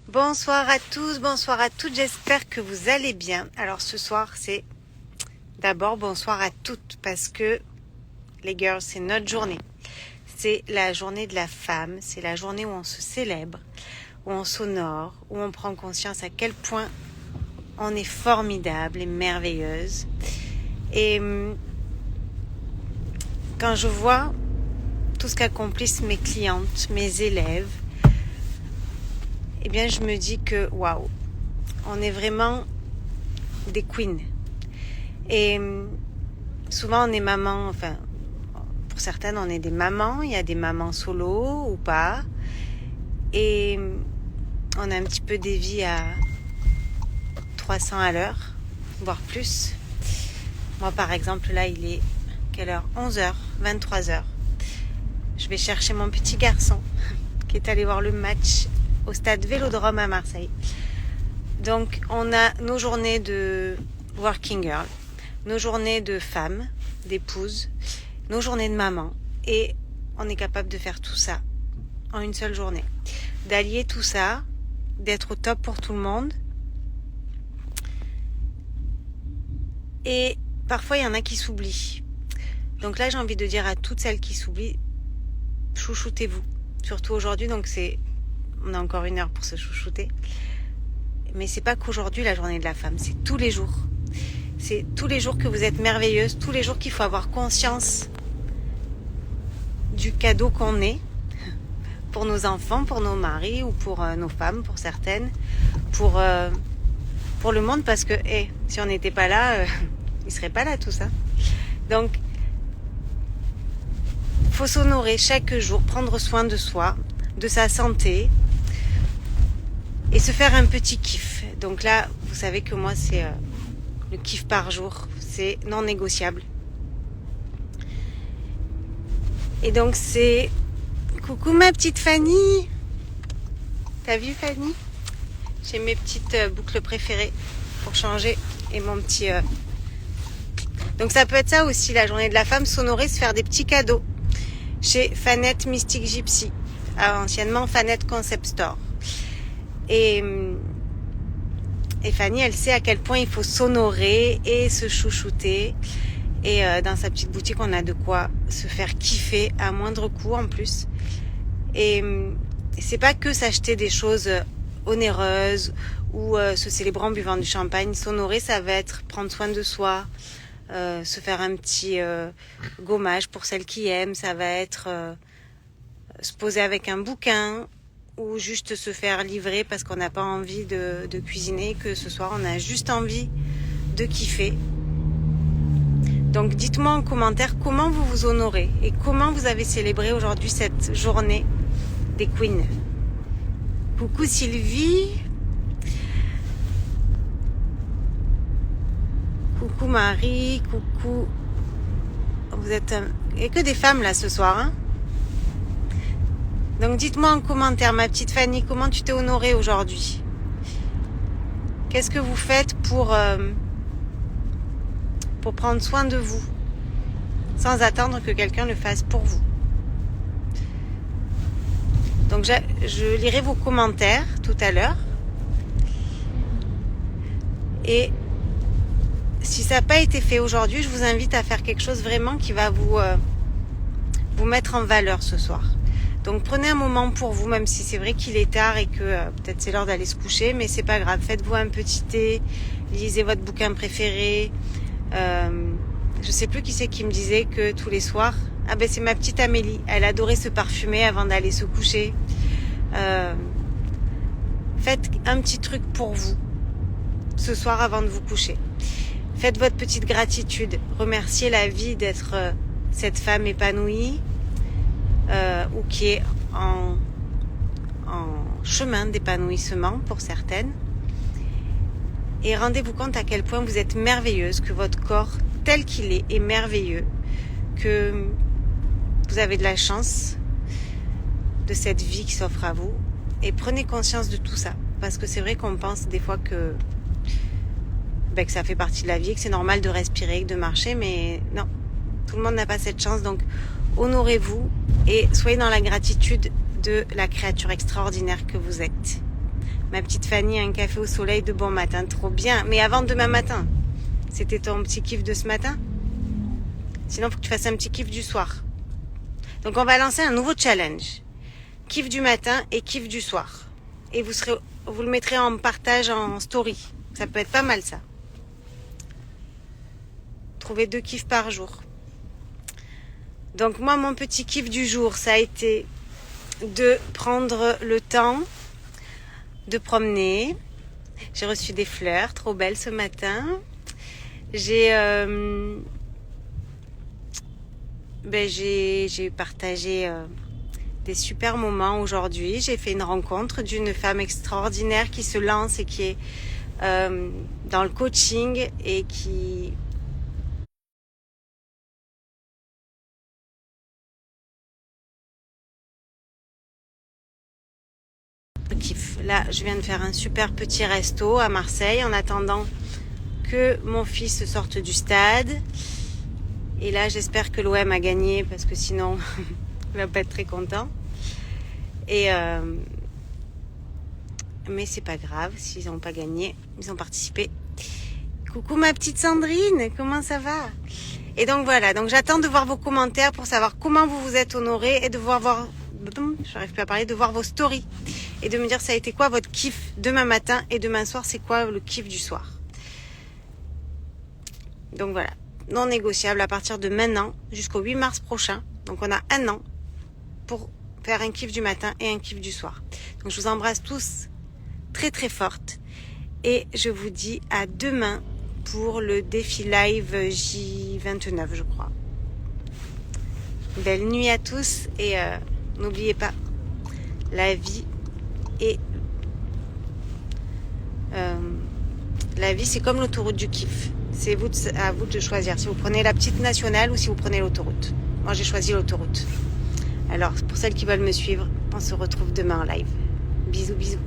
Bonsoir à tous, bonsoir à toutes, j'espère que vous allez bien. Alors ce soir, c'est d'abord bonsoir à toutes parce que les girls, c'est notre journée. C'est la journée de la femme, c'est la journée où on se célèbre, où on s'honore, où on prend conscience à quel point on est formidable et merveilleuse. Et quand je vois tout ce qu'accomplissent mes clientes, mes élèves, eh bien je me dis que waouh, on est vraiment des queens. Et souvent on est maman, enfin pour certaines on est des mamans, il y a des mamans solo ou pas. Et on a un petit peu des vies à 300 à l'heure, voire plus. Moi par exemple là il est quelle heure? 11h, 23h. Je vais chercher mon petit garçon qui est allé voir le match au stade Vélodrome à Marseille. Donc on a nos journées de working girl, nos journées de femme, d'épouse, nos journées de maman. Et on est capable de faire tout ça en une seule journée. D'allier tout ça, d'être au top pour tout le monde. Et parfois il y en a qui s'oublient. Donc là j'ai envie de dire à toutes celles qui s'oublient, chouchoutez-vous. Surtout aujourd'hui, donc on a encore 1 heure pour se chouchouter. Mais c'est pas qu'aujourd'hui la journée de la femme, c'est tous les jours. C'est tous les jours que vous êtes merveilleuse, tous les jours qu'il faut avoir conscience du cadeau qu'on est pour nos enfants, pour nos maris ou pour nos femmes, pour certaines, pour le monde, parce que si on n'était pas là, il serait pas là tout ça. Donc faut s'honorer chaque jour, prendre soin de soi, de sa santé et se faire un petit kiff. Donc là, vous savez que moi c'est le kiff par jour, c'est non négociable. Et donc c'est coucou ma petite Fanny. T'as vu Fanny? J'ai mes petites boucles préférées pour changer et mon petit Donc ça peut être ça aussi la journée de la femme, s'honorer, se faire des petits cadeaux chez Fanette Mystic Gypsy, anciennement Fanette Concept Store. Et Fanny, elle sait à quel point il faut s'honorer et se chouchouter. Et dans sa petite boutique, on a de quoi se faire kiffer à moindre coût en plus. Et c'est pas que s'acheter des choses onéreuses ou se célébrer en buvant du champagne. S'honorer, ça va être prendre soin de soi, se faire un petit gommage pour celles qui aiment. Ça va être se poser avec un bouquin ou juste se faire livrer parce qu'on n'a pas envie de cuisiner, que ce soir on a juste envie de kiffer. Donc dites-moi en commentaire comment vous vous honorez et comment vous avez célébré aujourd'hui cette journée des queens. Coucou Sylvie. Coucou Marie, coucou. Vous êtes... Il n'y a que des femmes là ce soir, hein? Donc dites-moi en commentaire, ma petite Fanny, comment tu t'es honorée aujourd'hui? Qu'est-ce que vous faites pour prendre soin de vous, sans attendre que quelqu'un le fasse pour vous? Donc je lirai vos commentaires tout à l'heure. Et si ça n'a pas été fait aujourd'hui, je vous invite à faire quelque chose vraiment qui va vous mettre en valeur ce soir. Donc prenez un moment pour vous, même si c'est vrai qu'il est tard et que peut-être c'est l'heure d'aller se coucher, mais c'est pas grave. Faites-vous un petit thé, lisez votre bouquin préféré. Je sais plus qui c'est qui me disait que tous les soirs, c'est ma petite Amélie, elle adorait se parfumer avant d'aller se coucher. Faites un petit truc pour vous ce soir avant de vous coucher. Faites votre petite gratitude, remerciez la vie d'être cette femme épanouie ou qui est en chemin d'épanouissement pour certaines. Et rendez-vous compte à quel point vous êtes merveilleuse, que votre corps tel qu'il est merveilleux, que vous avez de la chance de cette vie qui s'offre à vous. Et prenez conscience de tout ça, parce que c'est vrai qu'on pense des fois que ça fait partie de la vie, que c'est normal de respirer, de marcher, mais non, tout le monde n'a pas cette chance. Donc honorez-vous et soyez dans la gratitude de la créature extraordinaire que vous êtes. Ma petite Fanny, un café au soleil de bon matin. Trop bien. Mais avant demain matin. C'était ton petit kiff de ce matin? Sinon, il faut que tu fasses un petit kiff du soir. Donc, on va lancer un nouveau challenge. Kiff du matin et kiff du soir. Et vous le mettrez en partage en story. Ça peut être pas mal, ça. Trouver 2 kiffs par jour. Donc, moi, mon petit kiff du jour, ça a été de prendre le temps de promener. J'ai reçu des fleurs trop belles ce matin. J'ai partagé des super moments aujourd'hui. J'ai fait une rencontre d'une femme extraordinaire qui se lance et qui est dans le coaching et qui kiffe. Là, je viens de faire un super petit resto à Marseille en attendant que mon fils sorte du stade. Et là, j'espère que l'OM a gagné parce que sinon, il va pas être très content. Mais c'est pas grave s'ils n'ont pas gagné. Ils ont participé. Coucou ma petite Sandrine, comment ça va? Et donc voilà, donc j'attends de voir vos commentaires pour savoir comment vous vous êtes honorés et de voir j'arrive plus à parler, de voir vos stories et de me dire ça a été quoi votre kiff demain matin et demain soir, c'est quoi le kiff du soir. Donc voilà, non négociable à partir de maintenant jusqu'au 8 mars prochain. Donc on a un an pour faire un kiff du matin et un kiff du soir. Donc je vous embrasse tous très très forte et je vous dis à demain pour le défi live J29 je crois. Belle nuit à tous et n'oubliez pas, la vie c'est comme l'autoroute du kiff. C'est à vous de choisir si vous prenez la petite nationale ou si vous prenez l'autoroute. Moi j'ai choisi l'autoroute. Alors pour celles qui veulent me suivre, on se retrouve demain en live. Bisous bisous.